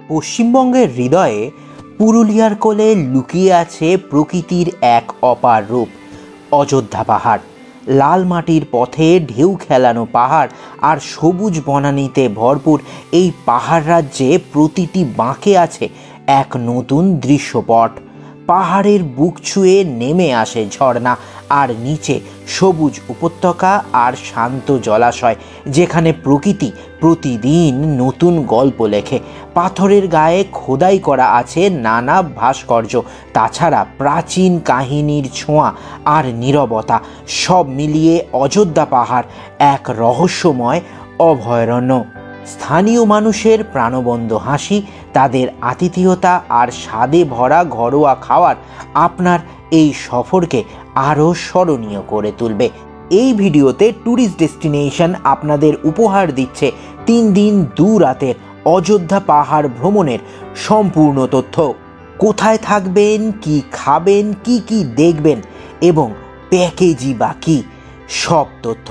পশ্চিমবঙ্গের হৃদয়ে পুরুলিয়ার কোলে লুকিয়ে আছে প্রকৃতির এক অপার রূপ। অযোধ্যা পাহাড়, লাল মাটির পথে ঢেউ খেলানো পাহাড় আর সবুজ বনানীতে ভরপুর এই পাহাড় রাজ্যে প্রতিটি বাঁকে আছে এক নতুন দৃশ্যপট। পাহাড়ের বুক ছুঁয়ে নেমে আসে ঝর্ণা, আর নিচে সবুজ উপত্যকা আর শান্ত জলাশয়, যেখানে প্রকৃতি প্রতিদিন নতুন গল্প লেখে। পাথরের গায়ে খোদাই করা আছে নানা ভাস্কর্য, তাছাড়া প্রাচীন কাহিনীর ছোঁয়া আর নীরবতা, সব মিলিয়ে অযোধ্যা পাহাড় এক রহস্যময় অভয়ারণ্য। স্থানীয় মানুষের প্রাণবন্ত হাসি, তাদের আতিথেয়তা আর স্বাদে ভরা ঘরোয়া খাবার আপনার এই সফরকে আরও স্মরণীয় করে তুলবে। এই ভিডিওতে ট্যুরিস্ট ডেস্টিনেশন আপনাদের উপহার দিচ্ছে 3 দিন 2 রাতের অযোধ্যা পাহাড় ভ্রমণের সম্পূর্ণ তথ্য। কোথায় থাকবেন, কি খাবেন, কি দেখবেন এবং প্যাকেজই বা কী, সব তথ্য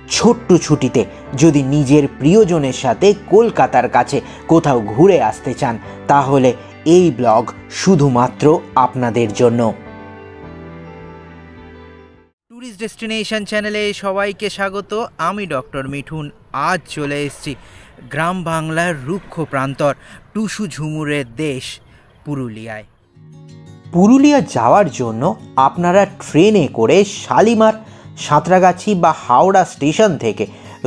ছোট্ট ছুটিতে যদি নিজের প্রিয়জনের সাথে কলকাতার কাছে কোথাও ঘুরে আসতে চান, তাহলে এই ব্লগ শুধুমাত্র আপনাদের জন্য। ট্যুরিস্ট ডেস্টিনেশন চ্যানেলে সবাইকে স্বাগত। আমি ডক্টর মিঠুন। আজ চলে এসেছি গ্রাম বাংলার রুক্ষ প্রান্তর, টুসু ঝুমুরের দেশ পুরুলিয়ায়। পুরুলিয়া যাওয়ার জন্য আপনারা ট্রেনে করে শালিমার, সাঁতরাগাছি বা হাওড়া স্টেশন থেকে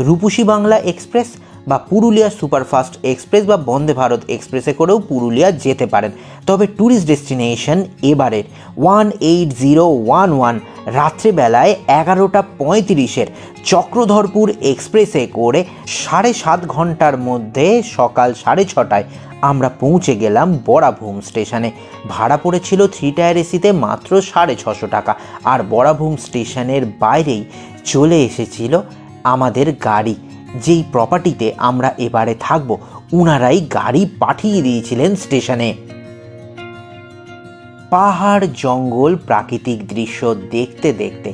রূপসী বাংলা এক্সপ্রেস বা পুরুলিয়া সুপারফাস্ট এক্সপ্রেস বা বন্দে ভারত এক্সপ্রেসে করেও পুরুলিয়া যেতে পারেন। তবে ট্যুরিস্ট ডেস্টিনেশন এবারের 18011 রাত্রেবেলায় 11:35 চক্রধরপুর এক্সপ্রেসে করে 7.5 ঘন্টার মধ্যে সকাল 6:30টায় আমরা পৌঁছে গেলাম বরাভূম স্টেশনে। ভাড়া পড়েছিল 3 টায়ার এসিতে মাত্র 650 টাকা, আর বরাভূম স্টেশনের বাইরেই চলে এসেছিল আমাদের গাড়ি। যেই প্রপার্টিতে আমরা এবারে থাকবো, উনারাই গাড়ি পাঠিয়ে দিয়েছিলেন স্টেশনে। পাহাড়, জঙ্গল, প্রাকৃতিক দৃশ্য দেখতে দেখতে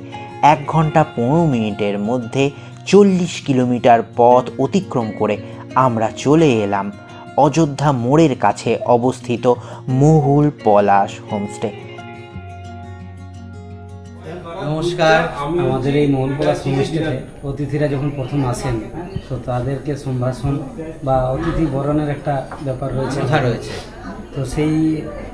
1 ঘন্টা 15 মিনিটের মধ্যে 40 কিলোমিটার পথ অতিক্রম করে আমরা চলে এলাম অযোধ্যা মোড়ের কাছে অবস্থিত মহুল পলাশ হোমস্টে। নমস্কার। আমাদের এই মহুল পলাশ হোমস্টেতে অতিথিরা যখন প্রথম আসেন, তো তাদেরকে সম্ভাষণ বা অতিথি বরণের একটা ব্যাপার রয়েছে, কথা রয়েছে। তো সেই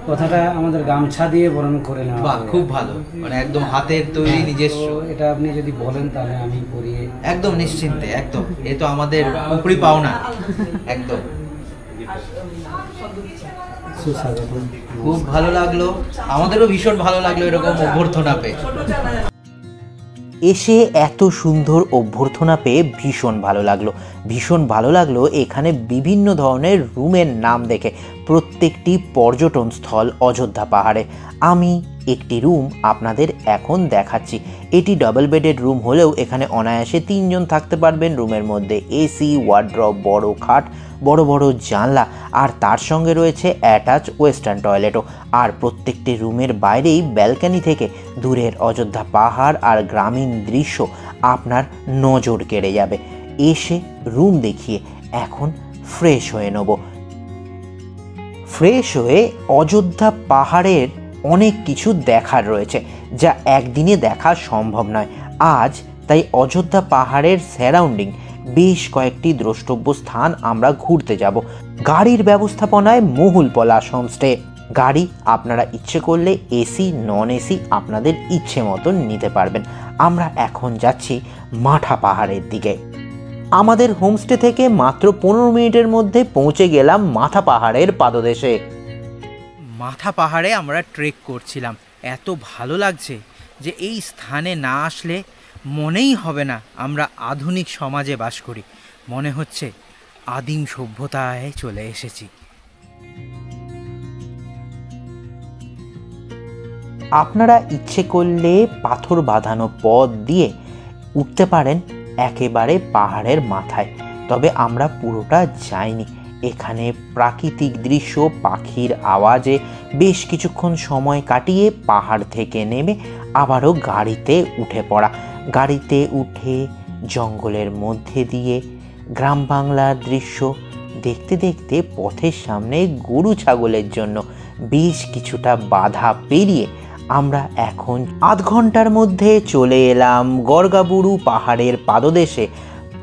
কথাটা আমাদের গামছা দিয়ে বরণ করে নেওয়া। বাহ, খুব ভালো, মানে একদম হাতের তৈরি নিজস্ব। এটা আপনি যদি বলেন তাহলে আমি পরিয়ে একদম নিশ্চিন্তে, একদম। এ তো আমাদের উপরি পাওনা, একদম সুস্বাগত। খুব ভালো লাগলো, আমাদেরও ভীষণ ভালো লাগলো এরকম অভ্যর্থনা পেয়ে। এসে এত সুন্দর অভ্যর্থনা পেয়ে ভীষণ ভালো লাগলো। এখানে বিভিন্ন ধরনের রুমের নাম দেখে, প্রত্যেকটি পর্যটন স্থল অযোধ্যা পাহাড়ে। আমি একটি রুম আপনাদের এখন দেখাচ্ছি। এটি ডাবল বেডেড রুম হলেও এখানে অনায়াসে 3 জন থাকতে পারবেন। রুমের মধ্যে এসি, ওয়ার্ড্রপ, বড় খাট, বড় বড় জানলা, আর তার সঙ্গে রয়েছে অ্যাটাচ ওয়েস্টার্ন টয়লেটও। আর প্রত্যেকটি রুমের বাইরেই ব্যালকনি থেকে দূরের অযোধ্যা পাহাড় আর গ্রামীণ দৃশ্য আপনার নজর কেড়ে যাবে। এসে রুম দেখিয়ে এখন ফ্রেশ হয়ে নেব। ফ্রেশ হয়ে অযোধ্যা পাহাড়ের অনেক কিছু দেখার রয়েছে, যা একদিনে দেখা সম্ভব নয়। আজ তাই অযোধ্যা পাহাড়ের সারাউন্ডিং বেশ কয়েকটি দ্রষ্টব্য স্থান আমরা ঘুরতে যাব। গাড়ির ব্যবস্থাপনায় মহুল পলাশ হোমস্টে। গাড়ি আপনারা ইচ্ছে করলে এসি, নন এসি আপনাদের ইচ্ছে মতন নিতে পারবেন। আমরা এখন যাচ্ছি মাঠা পাহাড়ের দিকে। আমাদের হোমস্টে থেকে মাত্র 15 মিনিটের মধ্যে পৌঁছে গেলাম মাথা পাহাড়ের পাদদেশে। মাথা পাহাড়ে আমরা ট্রেক করছিলাম। এত ভালো লাগছে যে এই স্থানে না আসলে মনেই হবে না আমরা আধুনিক সমাজে বাস করি। মনে হচ্ছে আদিম সভ্যতায় চলে এসেছি। আপনারা ইচ্ছে করলে পাথর বাঁধানো পথ দিয়ে উঠতে পারেন একেবারে পাহাড়ের মাথায়, তবে আমরা পুরোটা যাইনি। এখানে প্রাকৃতিক দৃশ্য, পাখির আওয়াজে বেশ কিছুক্ষণ সময় কাটিয়ে পাহাড় থেকে নেমে আবারও গাড়িতে উঠে পড়া। গাড়িতে উঠে জঙ্গলের মধ্যে দিয়ে গ্রাম বাংলার দৃশ্য, দেখতে দেখতে পথের সামনে গরু ছাগলের জন্য বেশ কিছুটা বাধা পেরিয়ে আমরা এখন আধ ঘন্টার মধ্যে চলে এলাম গড়গাবুড়ু পাহাড়ের পাদদেশে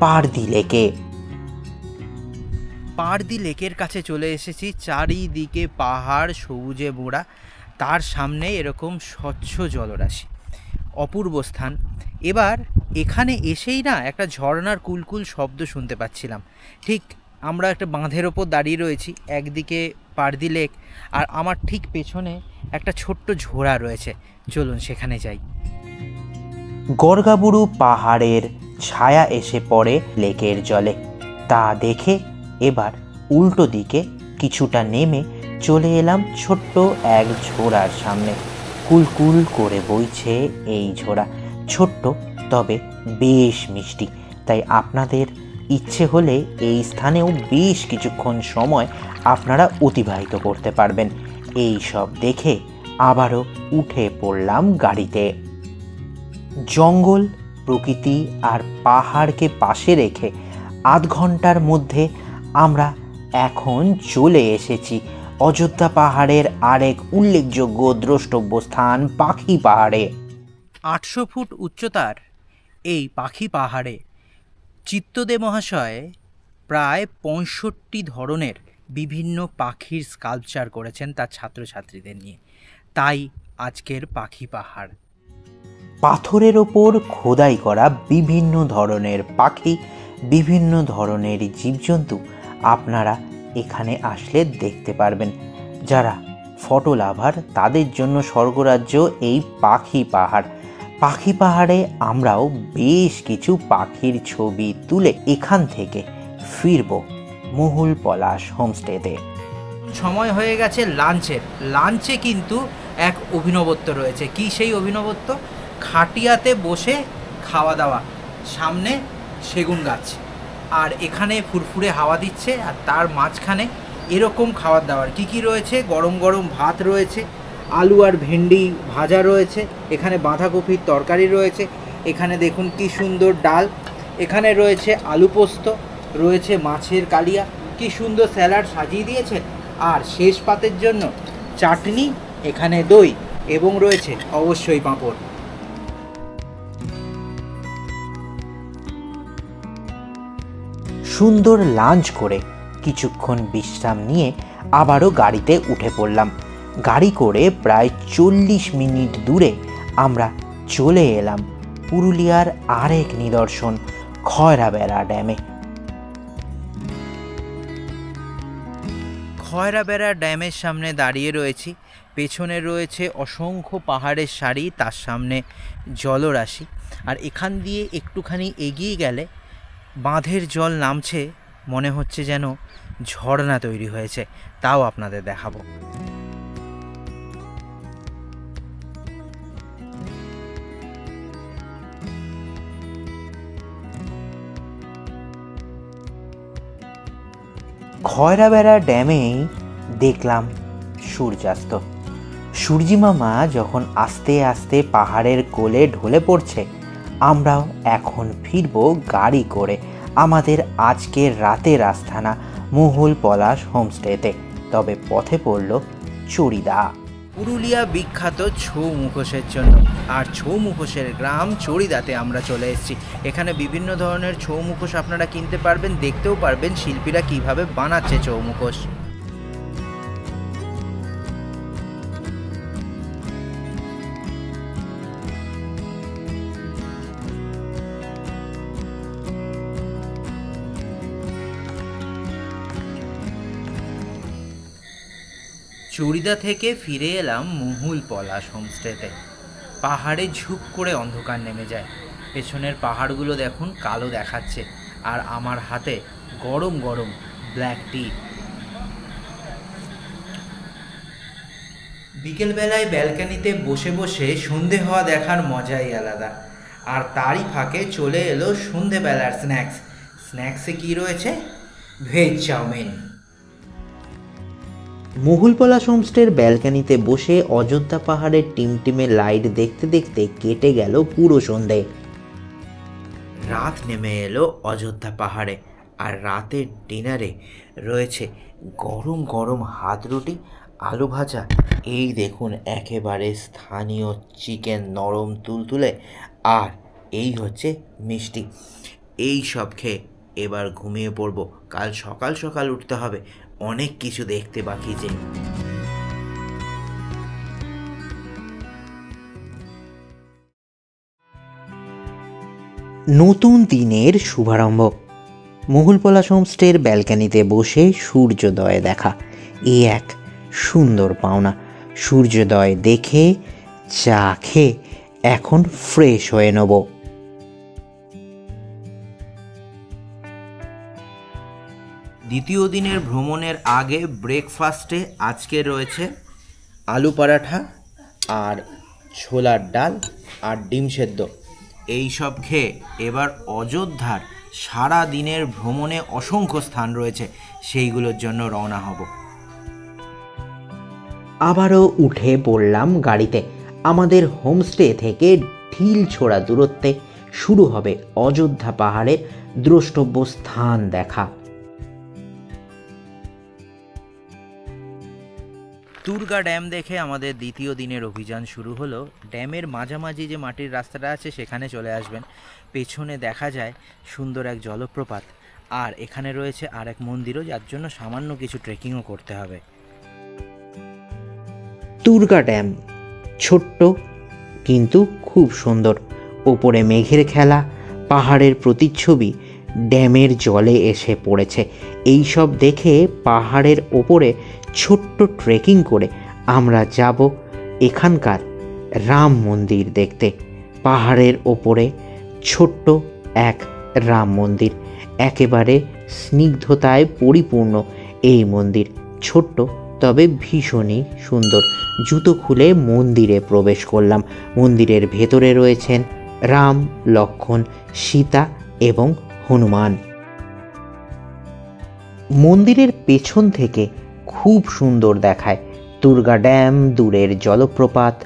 পারদি লেকে। পারদি লেকের কাছে চলে এসেছি। চারিদিকে পাহাড় সবুজে মোড়া, তার সামনে এরকম স্বচ্ছ জলরাশি, অপূর্ব স্থান। এবার এখানে এসেই না একটা ঝর্ণার কুলকুল শব্দ শুনতে পাচ্ছিলাম। ঠিক আমরা একটা বাঁধের ওপর দাঁড়িয়ে রয়েছি, একদিকে পারদি লেক আর আমার ঠিক পেছনে একটা ছোট্ট ঝোড়া রয়েছে। চলুন সেখানে যাই। গড়গাবুড়ু পাহাড়ের ছায়া এসে পড়ে লেকের জলে, তা দেখে এবার উল্টো দিকে কিছুটা নেমে চলে এলাম ছোট্ট এক ঝোড়ার সামনে। কুলকুল করে বইছে এই ঝোড়া, ছোট্ট তবে বেশ মিষ্টি। তাই আপনাদের ইচ্ছে হলে এই স্থানেও বেশ কিছুক্ষণ সময় আপনারা অতিবাহিত করতে পারবেন। এই সব দেখে আবারও উঠে পড়লাম গাড়িতে। জঙ্গল, প্রকৃতি আর পাহাড়কে পাশে রেখে আধ ঘন্টার মধ্যে আমরা এখন চলে এসেছি অযোধ্যা পাহাড়ের আরেক উল্লেখযোগ্য দ্রষ্টব্য স্থান পাখি পাহাড়ে। 800 ফুট উচ্চতার এই পাখি পাহাড়ে চিত্তদে মহাশয় প্রায় 65 ধরনের বিভিন্ন পাখির স্কাল্পচার করেছেন তার ছাত্রছাত্রীদের নিয়ে। তাই আজকের পাখি পাহাড়। পাথরের ওপর খোদাই করা বিভিন্ন ধরনের পাখি, বিভিন্ন ধরনের জীবজন্তু আপনারা এখানে আসলে দেখতে পারবেন। যারা ফটো লাভার তাদের জন্য স্বর্গরাজ্য এই পাখি পাহাড়। পাখি পাহাড়ে আমরাও বেশ কিছু পাখির ছবি তুলে এখান থেকে ফিরব মহুল পলাশ হোমস্টেতে। সময় হয়ে গেছে লাঞ্চের। লাঞ্চে কিন্তু এক অভিনবত্ব রয়েছে। কি সেই অভিনবত্ব? খাটিয়াতে বসে খাওয়া দাওয়া, সামনে সেগুন গাছ, আর এখানে ফুরফুরে হাওয়া দিচ্ছে, আর তার মাঝখানে এরকম খাবার দাবার। কি কি রয়েছে? গরম গরম ভাত রয়েছে, আলু আর ভেন্ডি ভাজা রয়েছে, এখানে বাঁধাকপির তরকারি রয়েছে, এখানে দেখুন কি সুন্দর ডাল, এখানে রয়েছে আলু পোস্ত, রয়েছে মাছের কালিয়া, কি সুন্দর স্যালাড সাজিয়ে দিয়েছে, আর শেষ পাতের জন্য চাটনি, এখানে দই এবং রয়েছে অবশ্যই পাঁপড়। সুন্দর লাঞ্চ করে কিছুক্ষণ বিশ্রাম নিয়ে আবারও গাড়িতে উঠে পড়লাম। গাড়ি করে প্রায় 40 মিনিট দূরে আমরা চলে এলাম পুরুলিয়ার আরেক নিদর্শন খয়রাবেড়া ড্যামে। খয়রাবেড়া ড্যামের সামনে দাঁড়িয়ে রয়েছি। পেছনে রয়েছে অসংখ্য পাহাড়ের সারি, তার সামনে জলরাশি, আর এখান দিয়ে একটুখানি এগিয়ে গেলে বাঁধের জল নামছে, মনে হচ্ছে যেন ঝর্ণা তৈরি হয়েছে। তাও আপনাদের দেখাবো। খয়রাবেড়া ড্যামেই দেখলাম সূর্যাস্ত। সূর্যি মামা যখন আস্তে আস্তে পাহাড়ের কোলে ঢলে পড়ছে, আমরাও এখন ফিরব গাড়ি করে আমাদের আজকের রাতের আস্থানা মহুল পলাশ হোমস্টেতে। তবে পথে পড়ল চড়িদা। পুরুলিয়া বিখ্যাত ছৌ মুখোশের জন্য, আর ছৌ মুখোশের গ্রাম চড়িদাতে আমরা চলে এসেছি। এখানে বিভিন্ন ধরনের ছৌ মুখোশ আপনারা কিনতে পারবেন, দেখতেও পারবেন শিল্পীরা কিভাবে বানাচ্ছে ছৌ মুখোশ। চড়িদা থেকে ফিরে এলাম মহুল পলাশ হোমস্টেতে। পাহাড়ে ঝুপ করে অন্ধকার নেমে যায়। পেছনের পাহাড়গুলো দেখুন কালো দেখাচ্ছে, আর আমার হাতে গরম গরম ব্ল্যাক টি। বিকেলবেলায় ব্যালকানিতে বসে বসে সন্ধে হওয়া দেখার মজাই আলাদা। আর তারই ফাঁকে চলে এলো সন্ধেবেলার স্ন্যাক্স। স্ন্যাক্সে কি রয়েছে? Veg chowmein. মহুল পলাশ হোমস্টের ব্যালকানিতে বসে অযোধ্যা পাহাড়ের টিমটিমে লাইট দেখতে দেখতে কেটে গেল পুরো সন্ধে। রাত নেমে এলো অযোধ্যা পাহাড়ে, আর রাতের ডিনারে রয়েছে গরম গরম হাত রুটি, আলু ভাজা, এই দেখুন একেবারে স্থানীয় চিকেন নরম তুলতুলে, আর এই হচ্ছে মিষ্টি। এই সব খেয়ে এবার ঘুমিয়ে পড়ব, কাল সকাল সকাল উঠতে হবে, অনেক কিছু দেখতে বাকি যে। নতুন দিনের শুভারম্ভ। মহুলপলাশ হোমস্টের ব্যালকানিতে বসে সূর্যোদয় দেখা এ এক সুন্দর পাওনা। সূর্যোদয় দেখে চা খেয়ে এখন ফ্রেশ হয়ে নেব। দ্বিতীয় দিনের ভ্রমণের আগে ব্রেকফাস্টে আজকে রয়েছে আলু পরাঠা আর ছোলার ডাল আর ডিম সেদ্ধ। এই সব খেয়ে এবার অযোধ্যার সারা দিনের ভ্রমণে অসংখ্য স্থান রয়েছে, সেইগুলোর জন্য রওনা হব। আবারও উঠে পড়লাম গাড়িতে। আমাদের হোমস্টে থেকে ঢিল ছোড়া দূরত্বে শুরু হবে অযোধ্যা পাহাড়ের দ্রষ্টব্য স্থান দেখা। তুর্গা ড্যাম দেখে আমাদের দ্বিতীয় দিনের অভিযান শুরু হলো। ড্যামের মাঝামাঝি যে মাটির রাস্তাটা আছে সেখানে চলে আসবেন। পেছনে দেখা যায় সুন্দর এক জলপ্রপাত, আর এখানে রয়েছে আর এক মন্দিরও, যার জন্য সামান্য কিছু ট্রেকিংও করতে হবে। তুর্গা ড্যাম ছোট্ট কিন্তু খুব সুন্দর। ওপরে মেঘের খেলা, পাহাড়ের প্রতিচ্ছবি ড্যামের জলে এসে পড়েছে। এই সব দেখে পাহাড়ের ওপরে ছোট্ট ট্রেকিং করে আমরা যাব এখানকার রাম মন্দির দেখতে। পাহাড়ের ওপরে ছোট্ট এক রাম মন্দির, একেবারে স্নিগ্ধতায় পরিপূর্ণ এই মন্দির। ছোট্ট তবে ভীষণই সুন্দর। জুতো খুলে মন্দিরে প্রবেশ করলাম। মন্দিরের ভেতরে রয়েছেন রাম, লক্ষ্মণ, সীতা এবং হনুমান। মন্দিরের পেছন থেকে খুব সুন্দর দেখায় তুর্গা ড্যাম, দূরের জলপ্রপাত,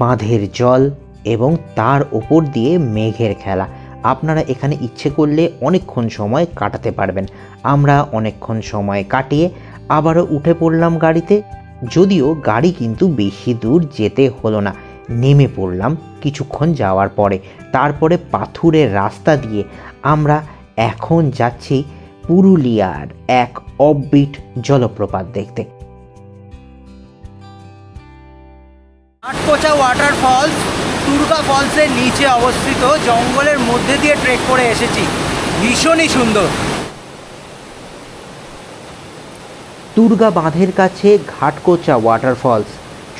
বাঁধের জল এবং তার ওপর দিয়ে মেঘের খেলা। আপনারা এখানে ইচ্ছে করলে অনেকক্ষণ সময় কাটাতে পারবেন। আমরা অনেকক্ষণ সময় কাটিয়ে আবারও উঠে পড়লাম গাড়িতে। যদিও গাড়ি কিন্তু বেশি দূর যেতে হলো না, নেমে পড়লাম কিছুক্ষণ যাওয়ার পরে। তারপরে পাথুরের রাস্তা দিয়ে আমরা এখন যাচ্ছি পুরুলিয়ার এক অফবিট জলপ্রপাত দেখতে। ঘাটকোচা ওয়াটারফলস তুর্গা ফলসের নিচে অবস্থিত, জঙ্গলের মধ্যে দিয়ে ট্রেক করে এসেছি, ভীষণই সুন্দর। তুর্গা বাঁধের কাছে ঘাটকোচা ওয়াটারফলস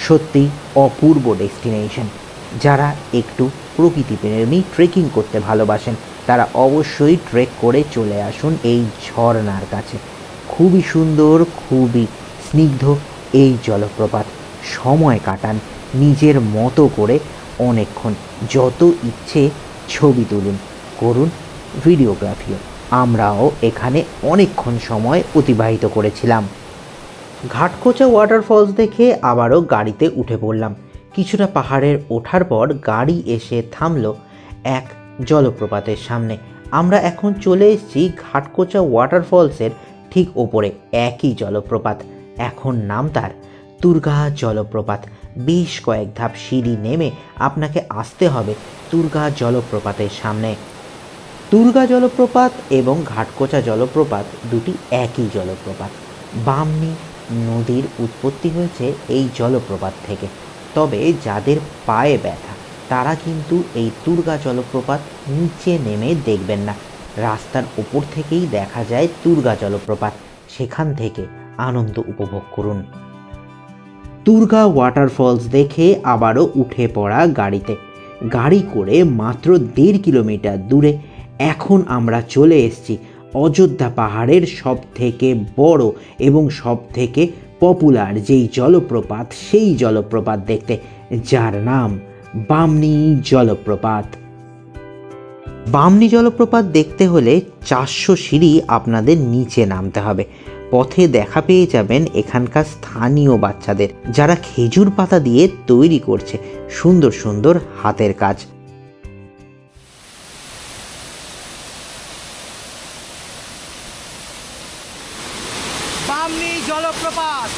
সত্যি অপূর্ব ডেস্টিনেশন। যারা একটু প্রকৃতিপ্রেমী, ট্রেকিং করতে ভালোবাসেন, তারা অবশ্যই ট্রেক করে চলে আসুন এই ঝর্ণার কাছে। খুবই সুন্দর, খুবই স্নিগ্ধ এই জলপ্রপাত। সময় কাটান নিজের মতো করে অনেকক্ষণ, যত ইচ্ছে ছবি তুলুন, করুন ভিডিওগ্রাফিও। আমরাও এখানে অনেকক্ষণ সময় অতিবাহিত করেছিলাম। ঘাটকোচা ওয়াটারফলস দেখে আবারও গাড়িতে উঠে পড়লাম। কিছুটা পাহাড়ের ওঠার পর গাড়ি এসে থামলো এক জলপ্রপাতের সামনে। আমরা এখন চলে এসেছি ঘাটকোচা ওয়াটারফলসের ঠিক ওপরে, একই জলপ্রপাত। এখন নাম তার তুর্গা জলপ্রপাত। বেশ কয়েক ধাপ সিঁড়ি নেমে আপনাকে আসতে হবে তুর্গা জলপ্রপাতের সামনে। তুর্গা জলপ্রপাত এবং ঘাটকোচা জলপ্রপাত দুটি একই জলপ্রপাত। বামনি নদীর উৎপত্তি হয়েছে এই জলপ্রপাত থেকে। তবে যাদের পায়ে ব্যথা তারা কিন্তু এই তুর্গা জলপ্রপাত নিচে নেমে দেখবেন না। রাস্তার ওপর থেকেই দেখা যায় তুর্গা জলপ্রপাত, সেখান থেকে আনন্দ উপভোগ করুন। তুর্গা ওয়াটারফলস দেখে আবারও উঠে পড়া গাড়িতে। গাড়ি করে মাত্র 1.5 কিলোমিটার দূরে এখন আমরা চলে এসেছি অযোধ্যা পাহাড়ের সব থেকে বড় এবং সব থেকে পপুলার যেই জলপ্রপাত, সেই জলপ্রপাত দেখতে, যার নাম বামনি জলপ্রপাত। বামনি জলপ্রপাত দেখতে হলে 400 সিঁড়ি আপনাদের নিচে নামতে হবে। পথে দেখা পেয়ে যাবেন এখানকার স্থানীয় বাচ্চাদের, যারা খেজুর পাতা দিয়ে তৈরি করছে সুন্দর সুন্দর হাতের কাজ। জলপ্রপাত।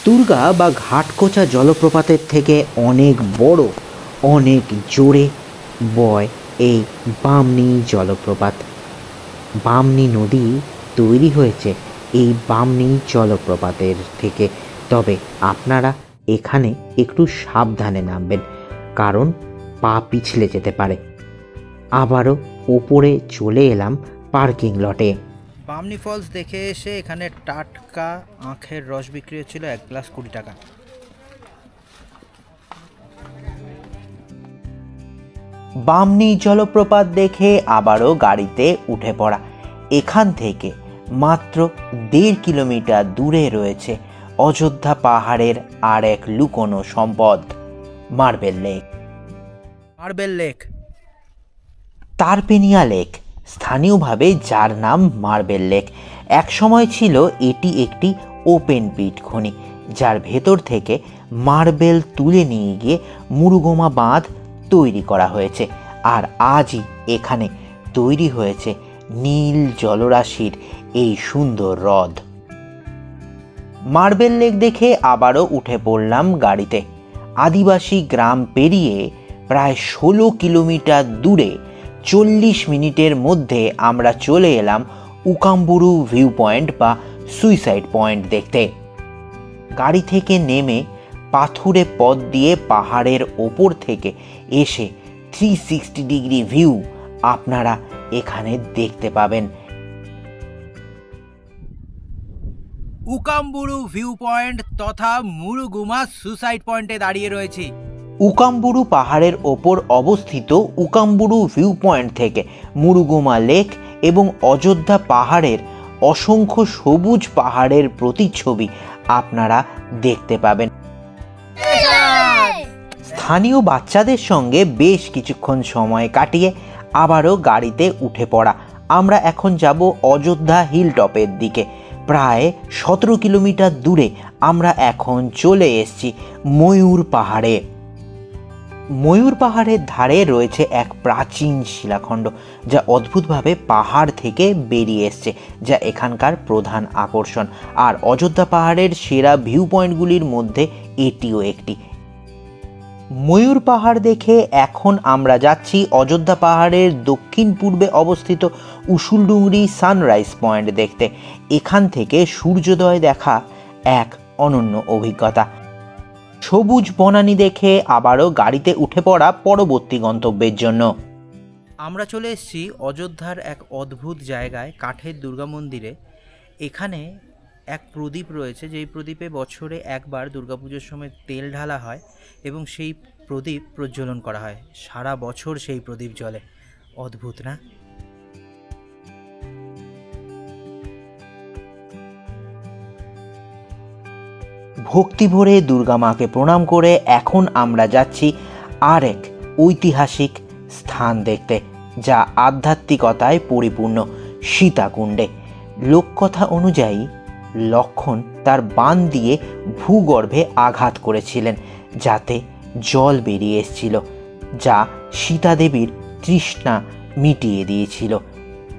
তুর্গা বা ঘাটকোচা জলপ্রপাতের থেকে অনেক বড়, অনেক জোরে বয় এই বামনি জলপ্রপাত। বামনি নদী তৈরি হয়েছে এই বামনি জলপ্রপাতের থেকে। তবে আপনারা এখানে একটু সাবধানে নামবেন, কারণ পা পিছলে যেতে পারে। আবারও ওপরে চলে এলাম পার্কিং লটে। বামনি ফলস দেখে এসে এখানে টাটকা আখের রস বিক্রি হচ্ছিল 1 গ্লাস 20 টাকা। বামনি জলপ্রপাত দেখে আবারও গাড়িতে উঠে পড়া। এখান থেকে মাত্র 1.5 কিলোমিটার দূরে রয়েছে অযোধ্যা পাহাড়ের আর এক লুকোনো সম্পদ, marble lake. Marble lake, Tarpenia lake, স্থানীয়ভাবে যার নাম মার্বেল লেক। একসময় ছিল এটি একটি ওপেন পিট খনি, যার ভেতর থেকে মার্বেল তুলে নিয়ে গিয়ে মুরুগমা বাঁধ তৈরি করা হয়েছে। আর আজই এখানে তৈরি হয়েছে নীল জলরাশির এই সুন্দর হ্রদ। মার্বেল লেক দেখে আবারও উঠে পড়লাম গাড়িতে। আদিবাসী গ্রাম পেরিয়ে প্রায় 16 কিলোমিটার দূরে 40 মিনিটের মধ্যে আমরা চলে এলাম উকাম্বুরু ভিউ পয়েন্ট বা সুইসাইড পয়েন্ট দেখতে। গাড়ি থেকে নেমে পাথুরে পথ দিয়ে পাহাড়ের ওপর থেকে এসে 360 ডিগ্রি ভিউ আপনারা এখানে দেখতে পাবেন। উকাম্বুরু ভিউ পয়েন্ট তথা মুরুগুমা সুসাইড পয়েন্টে দাঁড়িয়ে রয়েছি। উকাম্বুরু পাহাড়ের ওপর অবস্থিত উকাম্বুরু ভিউ পয়েন্ট থেকে মুরুগুমা লেক এবং অযোধ্যা পাহাড়ের অসংখ্য সবুজ পাহাড়ের প্রতিচ্ছবি আপনারা দেখতে পাবেন। স্থানীয় বাচ্চাদের সঙ্গে বেশ কিছুক্ষণ সময় কাটিয়ে আবারও গাড়িতে উঠে পড়া। আমরা এখন যাব অযোধ্যা হিল টপের দিকে। প্রায় 17 কিলোমিটার দূরে আমরা এখন চলে এসেছি ময়ূর পাহাড়ে। ময়ূর পাহাড়ের ধারে রয়েছে এক প্রাচীন শিলাখণ্ড, যা অদ্ভুতভাবে পাহাড় থেকে বেরিয়ে এসছে, যা এখানকার প্রধান আকর্ষণ। আর অযোধ্যা পাহাড়ের সেরা ভিউ পয়েন্টগুলির মধ্যে এটিও একটি। ময়ূর পাহাড় দেখে এখন আমরা যাচ্ছি অযোধ্যা পাহাড়ের দক্ষিণ পূর্বে অবস্থিত উসুলডুংরি সানরাইজ পয়েন্ট দেখতে। এখান থেকে সূর্যোদয় দেখা এক অনন্য অভিজ্ঞতা। সবুজ বনানী দেখে আবারও গাড়িতে উঠে পড়া পরবর্তী গন্তব্যের জন্য। আমরা চলে এসেছি অযোধ্যার এক অদ্ভুত জায়গায়, কাঠের দুর্গা মন্দিরে। এখানে এক প্রদীপ রয়েছে, যেই প্রদীপে বছরে একবার দুর্গাপুজোর সময় তেল ঢালা হয় এবং সেই প্রদীপ প্রজ্বলন করা হয়। সারা বছর সেই প্রদীপ জ্বলে। অদ্ভুত না? ভক্তি ভরে দুর্গা মাকে প্রণাম করে এখন আমরা যাচ্ছি আর এক ঐতিহাসিক স্থান দেখতে, যা আধ্যাত্মিকতায় পরিপূর্ণ, সীতাকুণ্ডে। লোককথা অনুযায়ী লক্ষ্মণ তার বাণ দিয়ে ভূগর্ভে আঘাত করেছিলেন, যাতে জল বেরিয়ে এসেছিল, যা সীতা দেবীর তৃষ্ণা মিটিয়ে দিয়েছিল।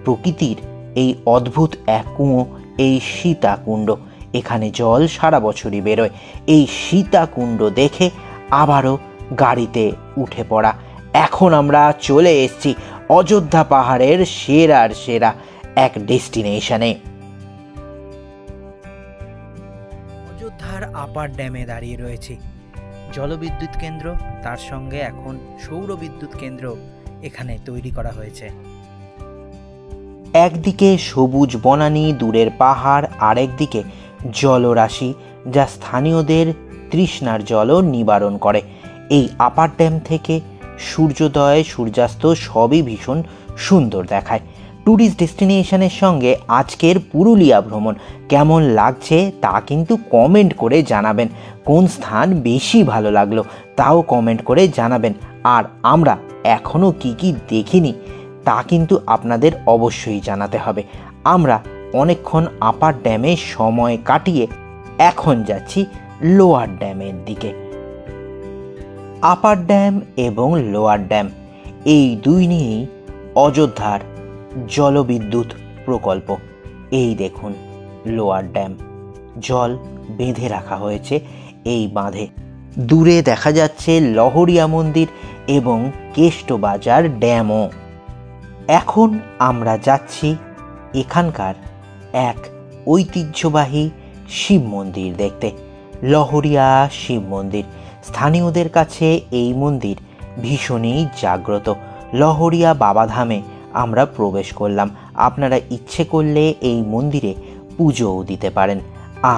প্রকৃতির এই অদ্ভুত এক কুঁয়ো এই সীতাকুণ্ড। এখানে জল সারা বছরই বেরোয়। এই সীতাকুণ্ড দেখে আবারও গাড়িতে উঠে পড়া। এখন আমরা চলে এসেছি অযোধ্যা পাহাড়ের সেরার সেরা এক ডেস্টিনেশনে। অযোধ্যার আপার ড্যামে দাঁড়িয়ে রয়েছি। জলবিদ্যুৎ কেন্দ্র, তার সঙ্গে এখন সৌর বিদ্যুৎ কেন্দ্র এখানে তৈরি করা হয়েছে। একদিকে সবুজ বনানী, দূরের পাহাড়, আরেকদিকে জলরাশি, যা স্থানীয়দের তৃষ্ণার জলও নিবারণ করে। এই আপার ড্যাম থেকে সূর্যোদয়, সূর্যাস্ত সবই ভীষণ সুন্দর দেখায়। ট্যুরিস্ট ডেস্টিনেশনের সঙ্গে আজকের পুরুলিয়া ভ্রমণ কেমন লাগছে তা কিন্তু কমেন্ট করে জানাবেন। কোন স্থান বেশি ভালো লাগলো তাও কমেন্ট করে জানাবেন। আর আমরা এখনও কি কি দেখিনি তা কিন্তু আপনাদের অবশ্যই জানাতে হবে। আমরা অনেকক্ষণ আপার ড্যামে সময় কাটিয়ে এখন যাচ্ছি লোয়ার ড্যামের দিকে। আপার ড্যাম এবং লোয়ার ড্যাম এই দুই নিয়েই অযোধ্যার জলবিদ্যুৎ প্রকল্প। এই দেখুন লোয়ার ড্যাম। জল বেঁধে রাখা হয়েছে এই বাঁধে। দূরে দেখা যাচ্ছে লহরিয়া মন্দির এবং কেষ্টবাজার ড্যামও। এখন আমরা যাচ্ছি এখানকার এক ঐতিহ্যবাহী শিব মন্দির দেখতে, লহরিয়া শিব মন্দির। স্থানীয়দের কাছে এই মন্দির ভীষণই জাগ্রত। লহরিয়া বাবাধামে আমরা প্রবেশ করলাম। আপনারা ইচ্ছে করলে এই মন্দিরে পুজোও দিতে পারেন।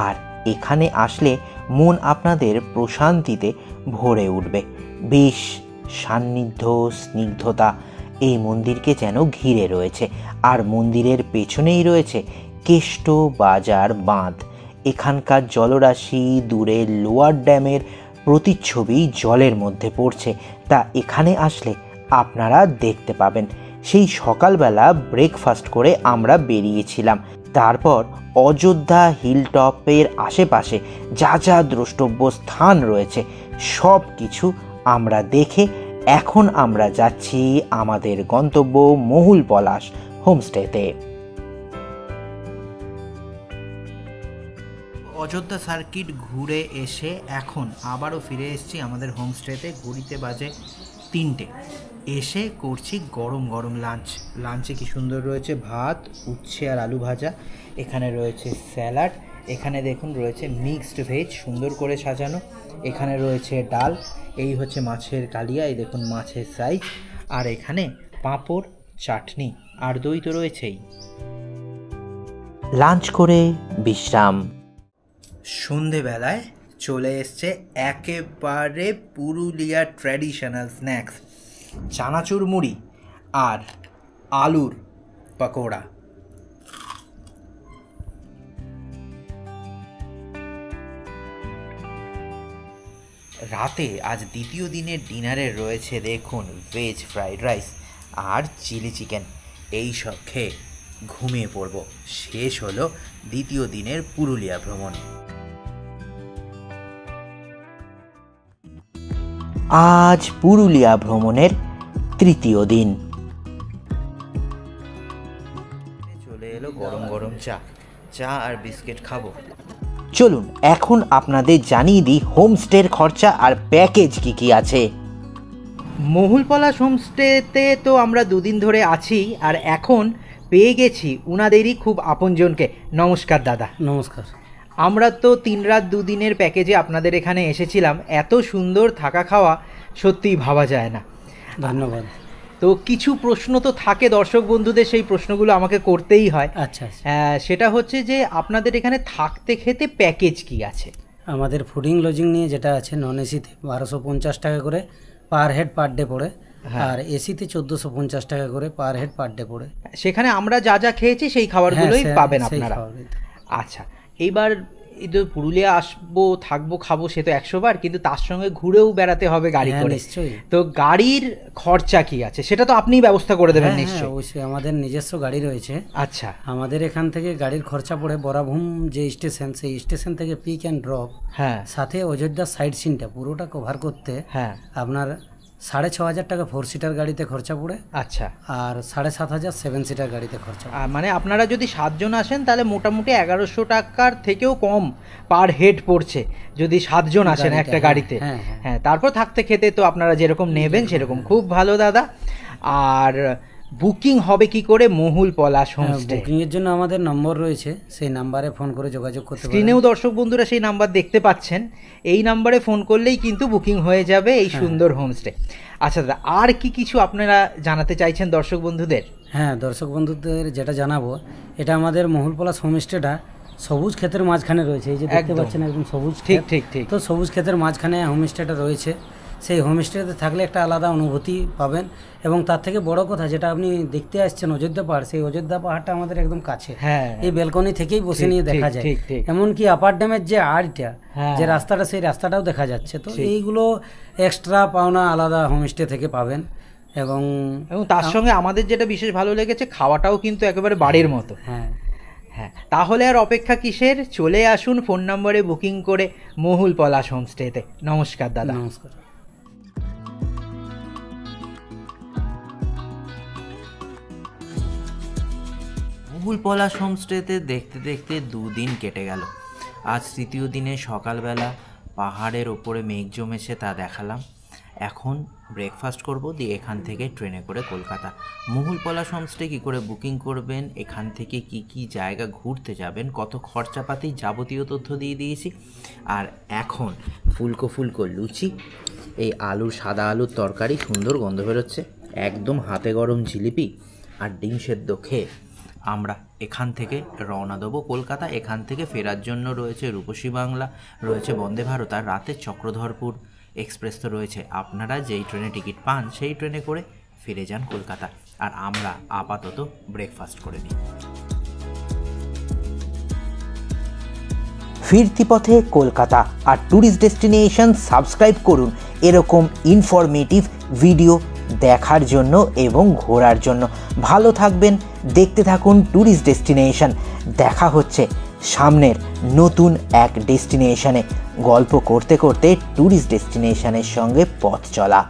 আর এখানে আসলে মন আপনাদের প্রশান্তিতে ভরে উঠবে। বেশ সান্নিধ্য, স্নিগ্ধতা এই মন্দিরকে যেন ঘিরে রয়েছে। আর মন্দিরের পেছনেই রয়েছে কেষ্টবাজার বাঁধ। এখানকার জলরাশি দূরে লোয়ার ড্যামের প্রতিচ্ছবি জলের মধ্যে পড়ছে, তা এখানে আসলে আপনারা দেখতে পাবেন। সেই সকালবেলা ব্রেকফাস্ট করে আমরা বেরিয়েছিলাম। তারপর অযোধ্যা হিলটপের আশেপাশে যা যা দ্রষ্টব্য স্থান রয়েছে সব কিছু আমরা দেখে এখন আমরা যাচ্ছি আমাদের গন্তব্য মহুল পলাশ হোমস্টেতে। অযোধ্যা সার্কিট ঘুরে এসে এখন আবারও ফিরে এসেছি আমাদের হোমস্টেতে। ঘড়িতে বাজে 3টে। এসে করছি গরম গরম লাঞ্চে কি সুন্দর রয়েছে ভাত, উচ্ছে আর আলু ভাজা, এখানে রয়েছে স্যালাড, এখানে দেখুন রয়েছে মিক্সড ভেজ সুন্দর করে সাজানো, এখানে রয়েছে ডাল, এই হচ্ছে মাছের কালিয়া, এই দেখুন মাছের সাইজ, আর এখানে পাঁপড়, চাটনি আর দই তো রয়েছেই। লাঞ্চ করে বিশ্রাম। সন্ধেবেলায় চলে এসছে একেবারে পুরুলিয়ার ট্র্যাডিশনাল স্ন্যাক্স, চানাচুর মুড়ি আর আলুর পকোড়া। রাতে আজ দ্বিতীয় দিনের ডিনারে রয়েছে দেখুন ভেজ ফ্রাইড রাইস আর চিলি চিকেন। এই সব খেয়ে ঘুমিয়ে পড়ব। শেষ হলো দ্বিতীয় দিনের পুরুলিয়া ভ্রমণ। আজ পুরুলিয়া ভ্রমণের তৃতীয় দিন। চলে এলো গরম গরম চা আর বিস্কিট খাবো। চলুন এখন আপনাদের জানিয়ে দিই হোমস্টের খরচা আর প্যাকেজ কি কি আছে। মহুল পলাশ হোমস্টেতে তো আমরা দুদিন ধরে আছি, আর এখন পেয়ে গেছি উনাদেরই খুব আপনজনকে। নমস্কার দাদা। নমস্কার। আমরা তো 3 রাত 2 দিনের প্যাকেজে আপনাদের এখানে এসেছিলাম। এত সুন্দর থাকা খাওয়া সত্যিই ভাবা যায় না। ধন্যবাদ। তো কিছু প্রশ্ন তো থাকে দর্শক বন্ধুদের, সেই প্রশ্নগুলো আমাকে করতেই হয়। আচ্ছা। সেটা হচ্ছে যে আপনাদের এখানে থাকতে খেতে প্যাকেজ কি আছে? আমাদের ফুডিং লজিং নিয়ে যেটা আছে, নন এসিতে 1250 টাকা করে পার হেড পার ডে পড়ে, আর এসিতে 1450 টাকা করে পার হেড পার ডে পড়ে। সেখানে আমরা যা যা খেয়েছি সেই খাবারগুলোই পাবেন আপনারা। আচ্ছা, এইবার এই তো পুরুলিয়া আসবো, থাকবো, খাবো, সে তো 100 বার, কিন্তু তার সঙ্গে ঘুরেও বেড়াতে হবে গাড়ি করে। নিশ্চয়ই। তো গাড়ির খরচা কি আছে সেটা তো আপনিই ব্যবস্থা করে দেবেন নিশ্চয়ই। অবশ্যই, আমাদের নিজস্ব গাড়ি রয়েছে। আচ্ছা। আমাদের এখান থেকে গাড়ির খরচা পড়ে বরাভূম যে স্টেশন, সেই স্টেশন থেকে পিক অ্যান্ড ড্রপ, হ্যাঁ, সাথে অযোধ্যা সাইড সিনটা পুরোটা কভার করতে হ্যাঁ, আপনার 6500 টাকা 4 সিটার গাড়িতে খরচা পড়ে। আচ্ছা। আর 7500 7 সিটার গাড়িতে খরচা। মানে আপনারা যদি 7 জন আসেন তাহলে মোটামুটি 1100 টাকার থেকেও কম পার হেড পড়ছে যদি 7 জন আসেন একটা গাড়িতে। হ্যাঁ, তারপর থাকতে খেতে তো আপনারা যেরকম নেবেন সেরকম। খুব ভালো দাদা। আর বুকিং হবে কি করে মহুল পলাশ হোমস্টে? বুকিং এর জন্য আমাদের নম্বর রয়েছে, সেই নাম্বারে ফোন করে যোগাযোগ করতে পারেন। স্ক্রিনেও দর্শক বন্ধুরা সেই নাম্বার দেখতে পাচ্ছেন। এই নাম্বারে ফোন করলেই কিন্তু বুকিং হয়ে যাবে এই সুন্দর হোমস্টে। আচ্ছা দাদা, আর কি কিছু আপনারা জানাতে চাইছেন দর্শক বন্ধুদের? হ্যাঁ, দর্শক বন্ধুদের যেটা জানাবো, এটা আমাদের মহুল পলাশ হোমস্টেটা সবুজ ক্ষেতের মাঝখানে রয়েছে। এই যে দেখতে পাচ্ছেন একদম সবুজ। ঠিক ঠিক ঠিক। তো সবুজ ক্ষেতের মাঝখানে হোমস্টেটা রয়েছে। সেই হোমস্টেতে থাকলে একটা আলাদা অনুভূতি পাবেন, এবং তার থেকে বড় কথা যেটা আপনি দেখতে আসছেন অযোধ্যা পাহাড়, সেই অযোধ্যা পাহাড়টা আমাদের একদম কাছে। হ্যাঁ, এই ব্যালকনি থেকেই বসে নিয়ে দেখা যায়। এমনকি আপার ড্যামের যে আড়টা, যে রাস্তাটা, সেই রাস্তাটাও দেখা যাচ্ছে। তো এইগুলো এক্সট্রা পাওনা আলাদা হোমস্টে থেকে পাবেন। এবং তার সঙ্গে আমাদের যেটা বিশেষ ভালো লেগেছে, খাওয়াটাও কিন্তু একেবারে বাড়ির মতো। হ্যাঁ হ্যাঁ, তাহলে আর অপেক্ষা কিসের? চলে আসুন ফোন নম্বরে বুকিং করে মহুল পলাশ হোমস্টেতে। নমস্কার দাদা। নমস্কার। মহুল পলাশ হোমস্টেতে দেখতে দেখতে 2 দিন কেটে গেল। আজ তৃতীয় দিনে সকালবেলা পাহাড়ের ওপরে মেঘ জমেছে, তা দেখালাম। এখন ব্রেকফাস্ট করব, দিয়ে এখান থেকে ট্রেনে করে কলকাতা। মহুল পলাশ হোমস্টে কী করে বুকিং করবেন, এখান থেকে কি কি জায়গা ঘুরতে যাবেন, কত খরচাপাতি, যাবতীয় তথ্য দিয়ে দিয়েছি। আর এখন ফুলকো ফুলকো লুচি, এই সাদা আলুর তরকারি, সুন্দর গন্ধ বেরোচ্ছে, একদম হাতে গরম জিলিপি আর ডিম সেদ্ধ খেয়ে আমরা এখান থেকে রওনা দেবো কলকাতা। এখান থেকে ফেরার জন্য রয়েছে রূপসী বাংলা, রয়েছে বন্দে ভারত, আর রাতে চক্রধরপুর এক্সপ্রেস তো রয়েছে। আপনারা যেই ট্রেনে টিকিট পান সেই ট্রেনে করে ফিরে যান কলকাতা, আর আমরা আপাতত ব্রেকফাস্ট করে নিই। ফিরতি পথে কলকাতা আর ট্যুরিস্ট ডেস্টিনেশন সাবস্ক্রাইব করুন এরকম ইনফরমেটিভ ভিডিও দেখার জন্য এবং ঘোরার জন্য। ভালো থাকবেন, দেখতে থাকুন ট্যুরিস্ট ডেস্টিনেশন। দেখা হচ্ছে সামনের নতুন এক ডেস্টিনেশনে, গল্প করতে করতে ট্যুরিস্ট ডেস্টিনেশনের সঙ্গে পথ চলা।